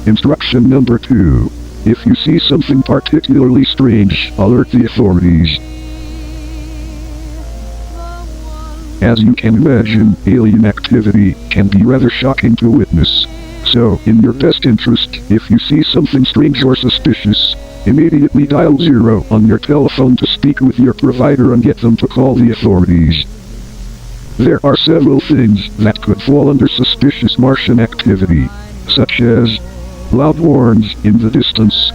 Instruction number 2. If you see something particularly strange, alert the authorities. As you can imagine, alien activity can be rather shocking to witness. So, in your best interest, if you see something strange or suspicious, immediately dial 0 on your telephone to speak with your provider and get them to call the authorities. There are several things that could fall under suspicious Martian activity, such as loud horns in the distance,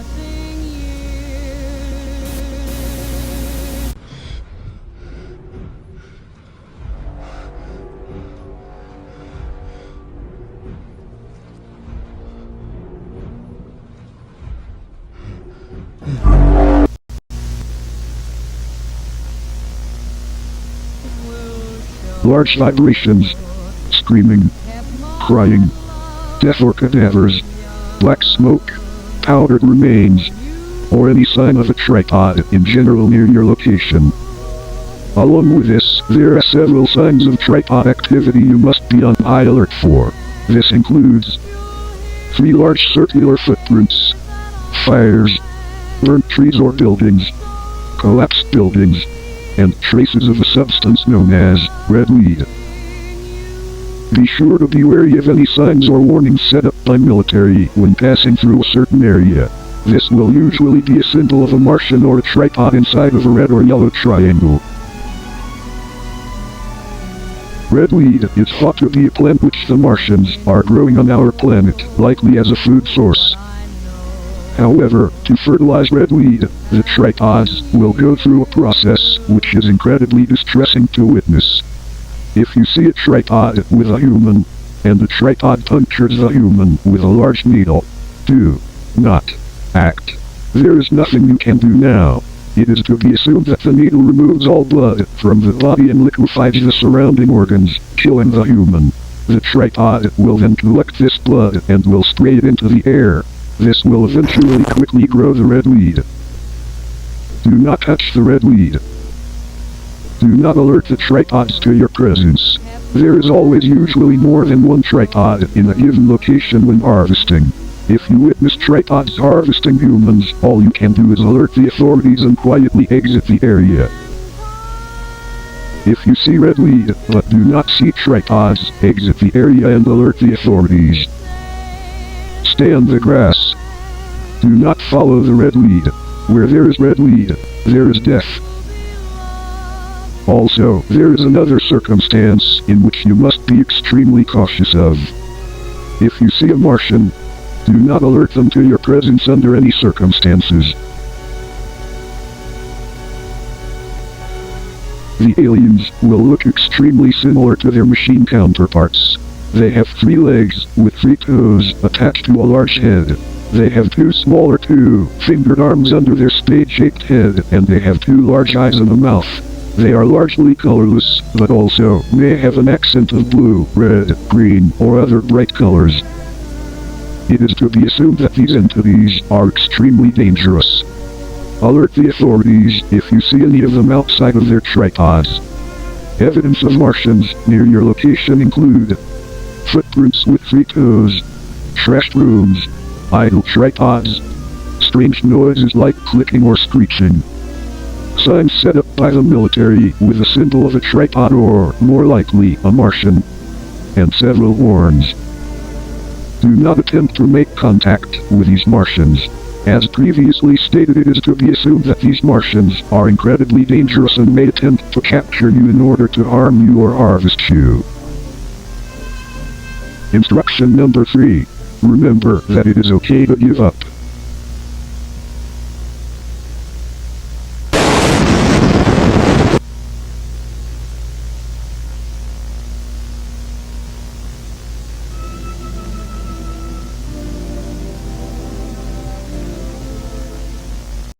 large vibrations, screaming, crying, death or cadavers, black smoke, powdered remains, or any sign of a tripod in general near your location. Along with this, there are several signs of tripod activity you must be on high alert for. This includes 3 large circular footprints, fires, burnt trees or buildings, collapsed buildings, and traces of a substance known as red weed. Be sure to be wary of any signs or warnings set up by military when passing through a certain area. This will usually be a symbol of a Martian or a tripod inside of a red or yellow triangle. Red weed is thought to be a plant which the Martians are growing on our planet, likely as a food source. However, to fertilize red weed, the tripods will go through a process which is incredibly distressing to witness. If you see a tripod with a human, and the tripod punctures the human with a large needle, do not act. There is nothing you can do now. It is to be assumed that the needle removes all blood from the body and liquefies the surrounding organs, killing the human. The tripod will then collect this blood and will spray it into the air. This will eventually quickly grow the red weed. Do not touch the red weed. Do not alert the tripods to your presence. There is always usually more than one tripod in a given location when harvesting. If you witness tripods harvesting humans, all you can do is alert the authorities and quietly exit the area. If you see red weed, but do not see tripods, exit the area and alert the authorities. Stay on the grass. Do not follow the red weed. Where there is red weed, there is death. Also, there is another circumstance in which you must be extremely cautious of. If you see a Martian, do not alert them to your presence under any circumstances. The aliens will look extremely similar to their machine counterparts. They have 3 legs with 3 toes attached to a large head. They have 2 smaller 2-fingered arms under their spade-shaped head, and they have 2 large eyes and a mouth. They are largely colorless, but also may have an accent of blue, red, green, or other bright colors. It is to be assumed that these entities are extremely dangerous. Alert the authorities if you see any of them outside of their tripods. Evidence of Martians near your location include footprints with 3 toes, trashed rooms, idle tripods, strange noises like clicking or screeching, signs set up by the military with a symbol of a tripod or, more likely, a Martian, and several warns. Do not attempt to make contact with these Martians. As previously stated, it is to be assumed that these Martians are incredibly dangerous and may attempt to capture you in order to harm you or harvest you. Instruction number 3. Remember that it is okay to give up.